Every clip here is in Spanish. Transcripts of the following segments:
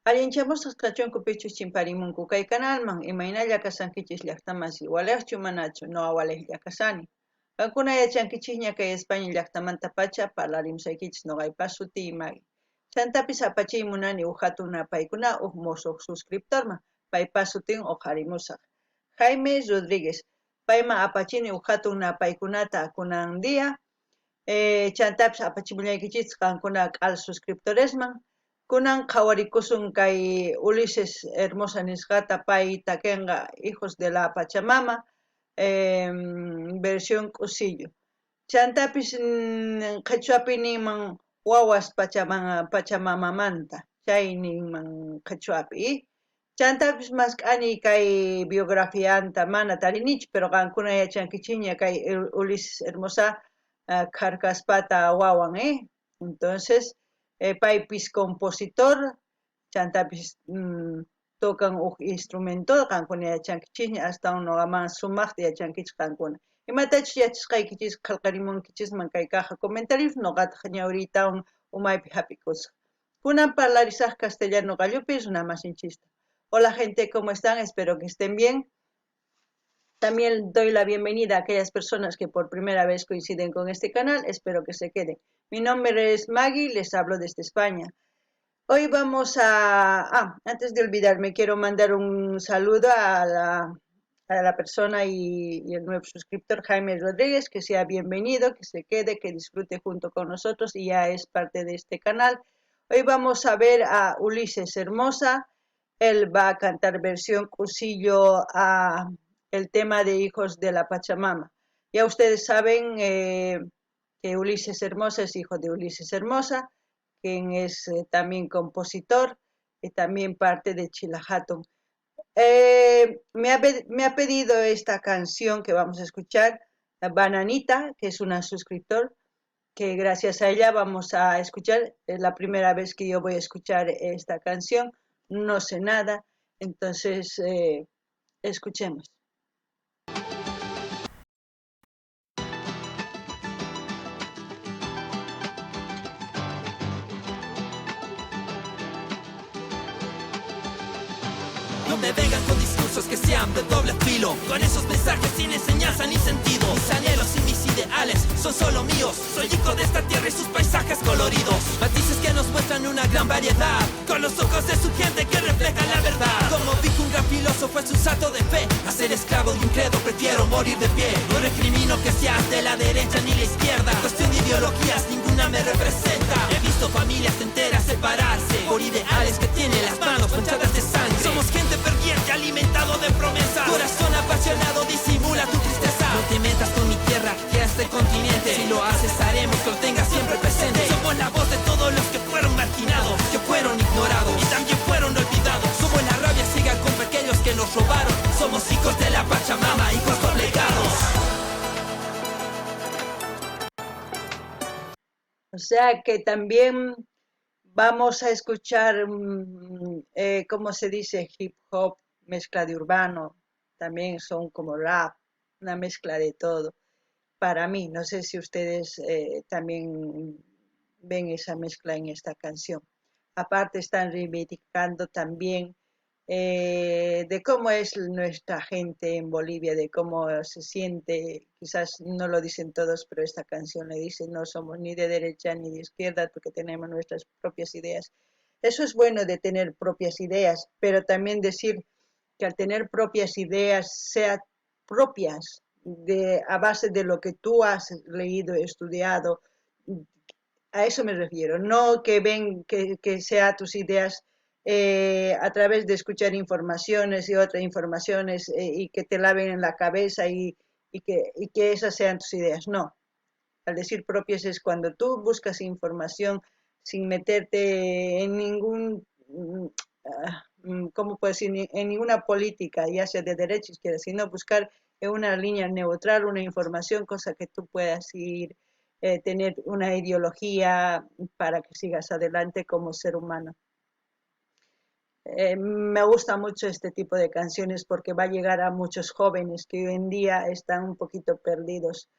Allinchamusaq qhachunku pichus chimparimunku kay canalman imaynalla kasankichis llaqtamasi walaqchu manachu nuqa walaqlla kasani. Qankuna yachankichisña kay España llaqtamanta pacha parlarimsaykichis nuqaypas suti Magui. Chantapis apachay munani huk hatun paykuna huk musuq suscriptorman paypas sutin harimusaq Jaime Rodríguez. Payma apachini huk hatun paykunata kunan día chantapis apachimullaykichis qankuna q'al suscriptoresman kunan qhawarikusun kay Ulises Hermosa nisqata pay takinqa Hijos de la Pachamama versión Q'usillo. Chantapis qhichwapi ninman wawas Pachamamamanta chay ninman qhichwapi. Chantapis mask'ani kay biografianta mana tarinichu pero qankuna yachankichisña kay Ulises Hermosa karkaspata wawan entonces paypis compositor chantapis tocan huk instrumento qankuna yachankichisña hasta nuqaman sumaqta yachankichis qankuna imatachus yachasqaykichis qillqarimunkichisman kay caja comentarios nuqataq ñawritawan umaypi hapikusaq kunan parlarisaq castellano gallupi runamasinchista. Hola gente, ¿cómo están? Espero que estén bien. También doy la bienvenida a aquellas personas que por primera vez coinciden con este canal. Espero que se queden. Mi nombre es Maggie, les hablo desde España. Hoy vamos antes de olvidarme, quiero mandar un saludo a la persona y el nuevo suscriptor Jaime Rodríguez, que sea bienvenido, que se quede, que disfrute junto con nosotros y ya es parte de este canal. Hoy vamos a ver a Ulises Hermosa. Él va a cantar versión Q'usillo a el tema de Hijos de la Pachamama. Ya ustedes saben que Ulises Hermosa es hijo de Ulises Hermosa, quien es también compositor y también parte de Chilahatun. Me ha pedido esta canción que vamos a escuchar, Bananita, que es una suscriptor, que gracias a ella vamos a escuchar, es la primera vez que yo voy a escuchar esta canción, no sé nada, entonces escuchemos. No me vengan con discursos que sean de doble filo, con esos mensajes sin enseñanza ni sentido. Mis anhelos y mis ideales son solo míos. Soy hijo de esta tierra y sus paisajes coloridos. Matices que nos muestran una gran variedad, con los ojos de su gente que reflejan la verdad. Como dijo un gran filósofo, es un salto de fe. A ser esclavo de un credo prefiero morir de pie. No recrimino que seas de la derecha ni la izquierda. Cuestión de ideologías, ninguna me representa. He visto familias enteras separarse por ideales que tienen las manos manchadas de sangre. Somos gente ferviente, alimentado de promesas. Corazón apasionado, disimula tu tristeza. No te metas con mi tierra, que es este continente. Si lo haces, haremos que lo tengas siempre presente. Somos la voz de todos los que fueron marginados, que fueron ignorados y también fueron olvidados. Somos la rabia ciega contra aquellos que nos robaron. Somos hijos de la Pachamama, hijos doblegados. O sea que también vamos a escuchar, ¿cómo se dice? Hip hop, mezcla de urbano, también son como rap, una mezcla de todo. Para mí, no sé si ustedes también ven esa mezcla en esta canción. Aparte están reivindicando también de cómo es nuestra gente en Bolivia, de cómo se siente, quizás no lo dicen todos, pero esta canción le dice, no somos ni de derecha ni de izquierda, porque tenemos nuestras propias ideas. Eso es bueno de tener propias ideas, pero también decir que al tener propias ideas, sean propias a base de lo que tú has leído, estudiado, a eso me refiero, no que sea tus ideas a través de escuchar informaciones y otras informaciones y que te laven en la cabeza y que esas sean tus ideas. No, al decir propias es cuando tú buscas información sin meterte en ¿cómo puedo decir? En ninguna política, ya sea de derecha o izquierda, sino buscar en una línea neutral una información, cosa que tú puedas ir, tener una ideología para que sigas adelante como ser humano. Me gusta mucho este tipo de canciones porque va a llegar a muchos jóvenes que hoy en día están un poquito perdidos.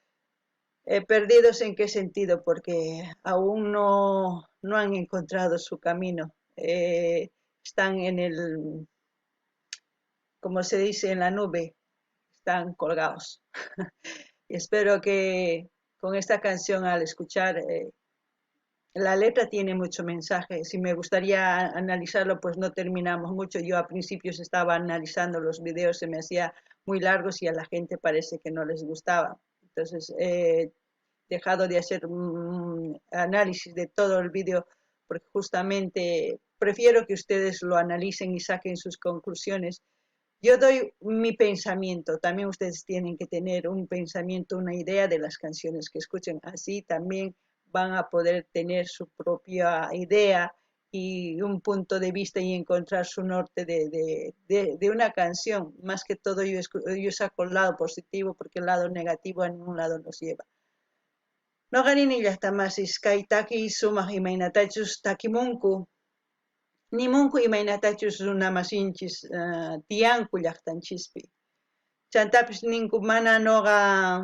¿Perdidos en qué sentido? Porque aún no han encontrado su camino. están en el, como se dice, en la nube, están colgados. Y espero que con esta canción, al escuchar, la letra tiene mucho mensaje. Si me gustaría analizarlo, pues no terminamos mucho. Yo a principios estaba analizando los videos, se me hacía muy largos y a la gente parece que no les gustaba. Entonces he dejado de hacer análisis de todo el video porque justamente prefiero que ustedes lo analicen y saquen sus conclusiones. Yo doy mi pensamiento, también ustedes tienen que tener un pensamiento, una idea de las canciones que escuchen, así también van a poder tener su propia idea y un punto de vista y encontrar su norte de una canción. Más que todo yo saco el lado positivo porque el lado negativo a ningún lado nos lleva. No ganin llaqtamasis kay taki sumaq imaynatachus takimunku nimunku imaynatachus runamasinchis tiyanku llaqtanchispi. Chantapis ninku mana noqa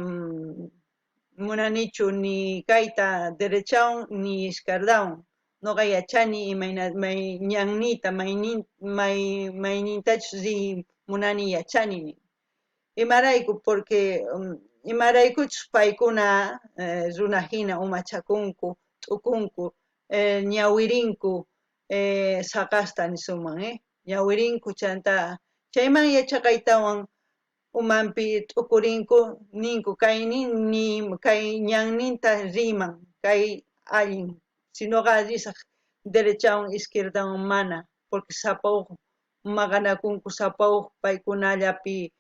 munanichu ni kayta derechawan ni izquierdawan. Noqa yachani ñannita maynintachus munani yachani nin. Imarayku porque imaraykuchus paykuna runahina umachakunku, t'ukunku, ñawirinku saqasta nisuman, ñawirinku chanta chayman yachaqaytawan umanpi t'ukurinku ninku kay ñanninta riman kay allin sinoqa risaq derechawan izquierdawan mana porque sapawuq maqanakunku sapawuq paykunallapi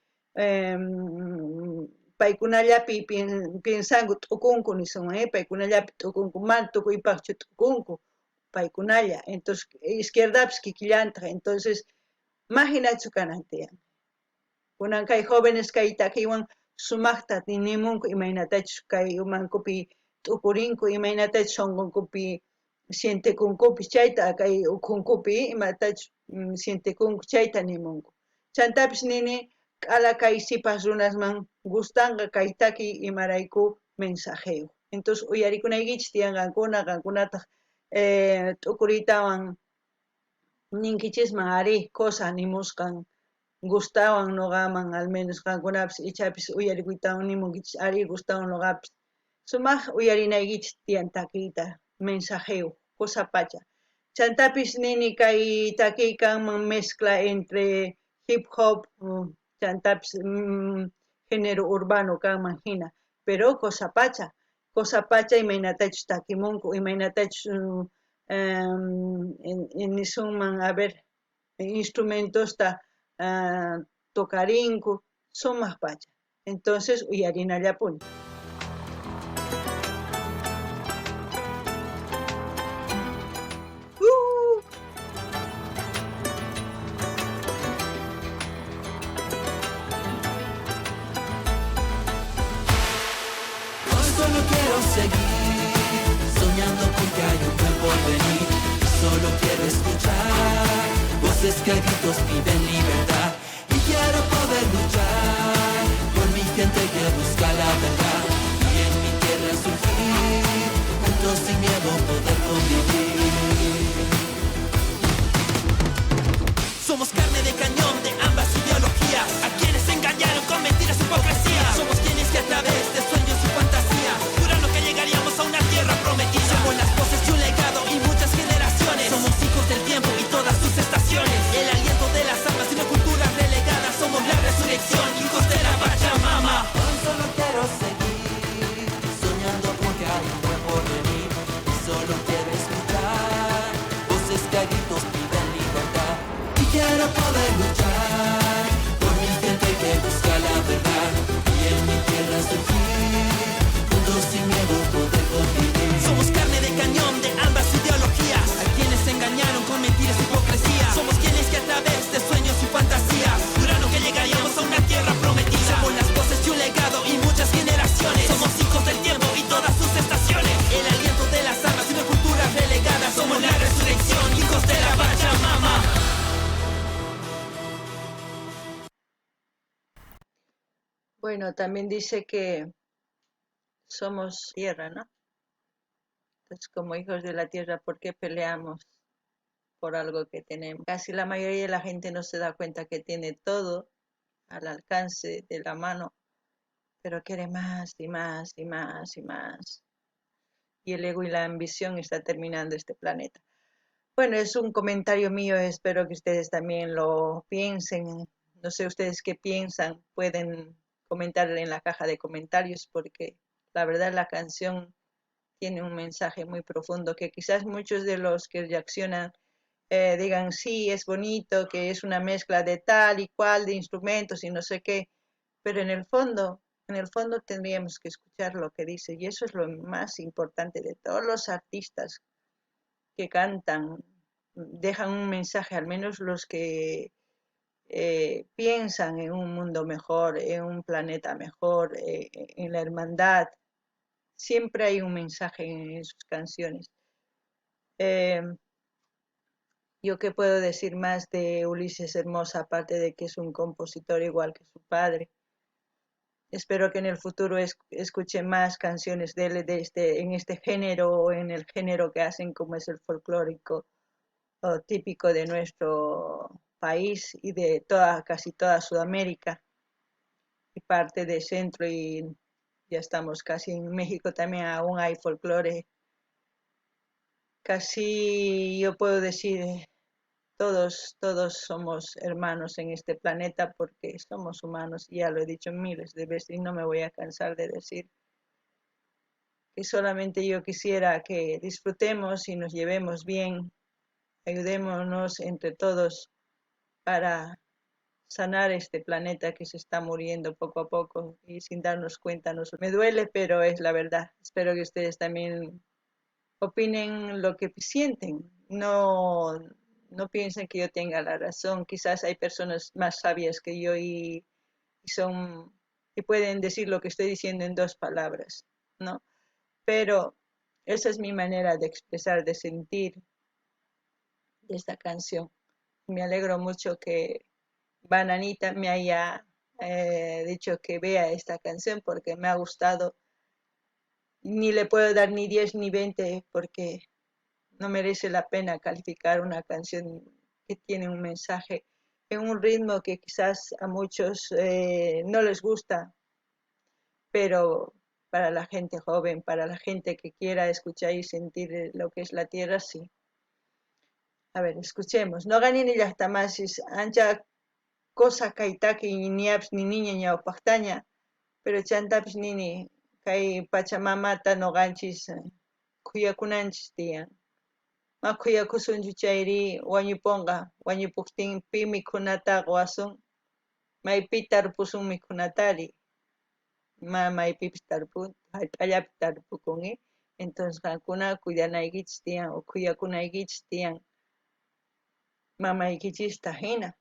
paykunallapi piensanku t'ukunku nisunman, paykunallapi t'ukunku mana tukuypaqchu t'ukunku paykunalla, entonces izquierdapis kikillantaq, entonces imaginachu kanantiyan. Kunan kay jóvenes kay takiwan sumaqta nimunku imaynatachus kay umankupi t'ukurinku imaynatachus sunqunkupi sientikunkupi chayta kay ukhunkupi imatachus sientikunku chayta nimunku. Chantapis nini k'ala kay sipas runasman gustanqa kay taki imarayku mensajeo. Entonces uyarikunaykichis tiyanqankuna qankunataq t'ukuritawan ninkichisman ari cosa nimusqan gustawan noqaman al menos qankunapis ichapis uyarikuytawan nimunkichis ari gustawan noqapis sumaq uyarinaykichis tiyan takiyta mensajeo cosa pacha. Chantapis nini kay takiykanman mezcla entre hip hop chantapis género urbano kanman hina pero cosa pacha imaynatachus takimunku imaynatachus nisunman a ver instrumentosta tocarinku sumaq pacha. Entonces uyarinallapuni. Solo quiero seguir soñando porque hay un buen porvenir. Solo quiero escuchar voces que a gritos piden libertad. Y quiero poder luchar por mi gente que busca la verdad. Y en mi tierra surgir, juntos sin miedo poder convivir. Somos carne de cañón de ambas ideologías, a quienes engañaron con mentiras y hipocresía. Somos quienes que a través de sueños y fantasías juraron que llegaríamos a una tierra prometida. Somos las voces de un legado y muchas generaciones. Somos hijos del tiempo y todas sus estaciones. El aliento de las almas y no culturas relegadas. Somos la resurrección, hijos de la Pachamama. Hoy solo quiero seguir soñando porque hay un buen porvenir. Y solo quiero escuchar voces que a gritos piden libertad. Y quiero poder luchar por mi gente que busca la verdad. Y en mi tierra surgir, juntos sin miedo poder convivir. Somos carne de cañón de ambas ideologías, a quienes engañaron con mentiras y hipocresía. Somos quienes que a través de sueños y fantasías juraron que llegaríamos a una tierra prometida. Somos las voces de un legado y muchas generaciones. Somos hijos del tiempo y todas sus estaciones. El aliento de las armas y una cultura relegada. Somos la resurrección, hijos de la Pachamama. Bueno, también dice que somos tierra, ¿no? Entonces, como hijos de la tierra, ¿por qué peleamos mejor algo que tenemos. Casi la mayoría de la gente no se da cuenta que tiene todo al alcance de la mano, pero quiere más y más y más y más. Y el ego y la ambición está terminando este planeta. Bueno, es un comentario mío, espero que ustedes también lo piensen. No sé ustedes qué piensan, pueden comentar en la caja de comentarios porque la verdad la canción tiene un mensaje muy profundo que quizás muchos de los que reaccionan digan, sí, es bonito, que es una mezcla de tal y cual de instrumentos y no sé qué, pero en el fondo tendríamos que escuchar lo que dice y eso es lo más importante de todos los artistas que cantan, dejan un mensaje, al menos los que piensan en un mundo mejor, en un planeta mejor, en la hermandad. Siempre hay un mensaje en sus canciones. Eh, yo qué puedo decir más de Ulises Hermosa, aparte de que es un compositor igual que su padre. Espero que en el futuro escuche más canciones de él en este género o en el género que hacen como es el folclórico o típico de nuestro país y de casi toda Sudamérica y parte de Centro y ya estamos casi en México también aún hay folclore. Casi yo puedo decir todos somos hermanos en este planeta porque somos humanos, y ya lo he dicho miles de veces y no me voy a cansar de decir que solamente yo quisiera que disfrutemos y nos llevemos bien, ayudémonos entre todos para sanar este planeta que se está muriendo poco a poco y sin darnos cuenta. Me duele, pero es la verdad. Espero que ustedes también opinen lo que sienten. No piensen que yo tenga la razón. Quizás hay personas más sabias que yo y pueden decir lo que estoy diciendo en dos palabras, ¿no? Pero esa es mi manera de expresar, de sentir esta canción. Me alegro mucho que Bananita me haya dicho que vea esta canción porque me ha gustado. Ni le puedo dar ni 10 ni 20 porque no merece la pena calificar una canción que tiene un mensaje en un ritmo que quizás a muchos no les gusta, pero para la gente joven, para la gente que quiera escuchar y sentir lo que es la tierra, sí. A ver, escuchemos. No ganin ni las tamasis, ancha cosa kaitaki ni aps ni niña ni opactaña, pero chantaps nini kay pachamamata no ganchis kuyakunanchis tiyan. Ma kuyakusunchu chayri wañupunqa, wañupuktin pi mikhunata wasun, maypi tarpusun mikhunatari. Ma maypipis tarpun, hallp'allapi tarpukunki. Entonces qankuna kuyanaykichis tiyan o kuyakunaykichis tiyan mamaykichista hina.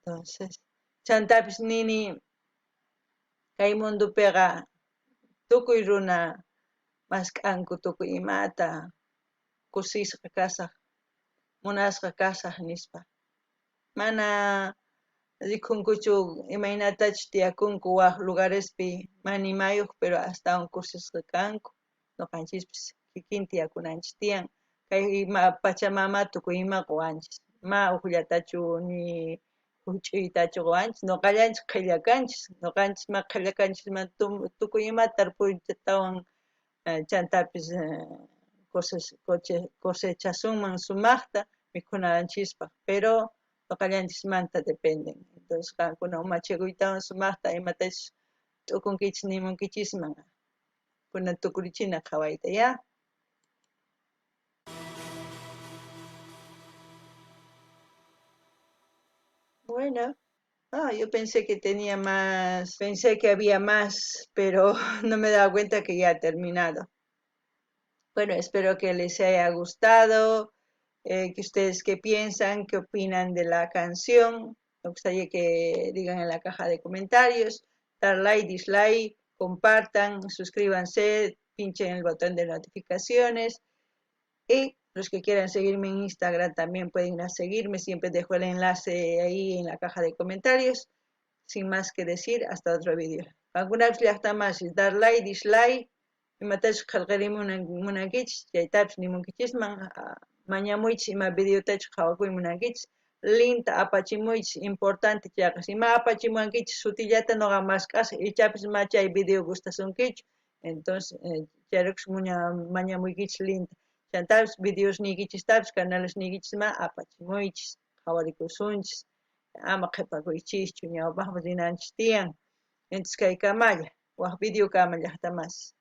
Entonces, chantapis nini kay mundupiqa tukuy runa maskanku tukuy imata kusisqa kasaq, munasqa kasaq nispa. Mana rikunkuchu imaynatachus tiyakunku waq lugarespi manimayuq, pero astawan kusisqa kanku. Nuqanchispis kikin tiyakunanchis tiyan. Kay Pachamama tukuy ima quwanchis. Ma uqllatachu ni huch'uytachu quwanchis, nuqallanchis qhillakanchis. Nuqanchis ma qhillakanchis tukuy ima tarpuytawan chantapis cosechasunman sumaqta mikhunanchispaq, pero nuqallanchikmanta dependen. Entonces qankuna umachakuytawan sumaqta imatachus t'ukunkichis nimunkichisman kunan tukurichina qhawayta, ¿ya? Bueno, yo pensé que había más, pero no me he dado cuenta que ya ha terminado. Bueno, espero que les haya gustado, que ustedes qué piensan, qué opinan de la canción. Me gustaría que digan en la caja de comentarios, dar like, dislike, compartan, suscríbanse, pinchen el botón de notificaciones y los que quieran seguirme en Instagram también pueden ir a seguirme, siempre dejo el enlace ahí en la caja de comentarios. Sin más que decir, hasta otro vídeo. Alguna vez ya más, dar like, dislike, y matar su calgarim una gitch, y ahí taps ni munkichisman, mañamuychis ima videotachu qhawakuyman munankichis, linta apachimuychis importante chayqa ima apachimankichis sutillata nuqa masq'asaq ichapis ma chay video gustasunkichu, entonces chayrakush mañamuykichis linta, chaymantapas videosniykichistawan canalesniykichisma apachimuychis qhawarikusunchis, ama qhipakuychischu ñawpaqpas rinanchis tiyan, entonces kaykamalla waq videokama llaqtamas.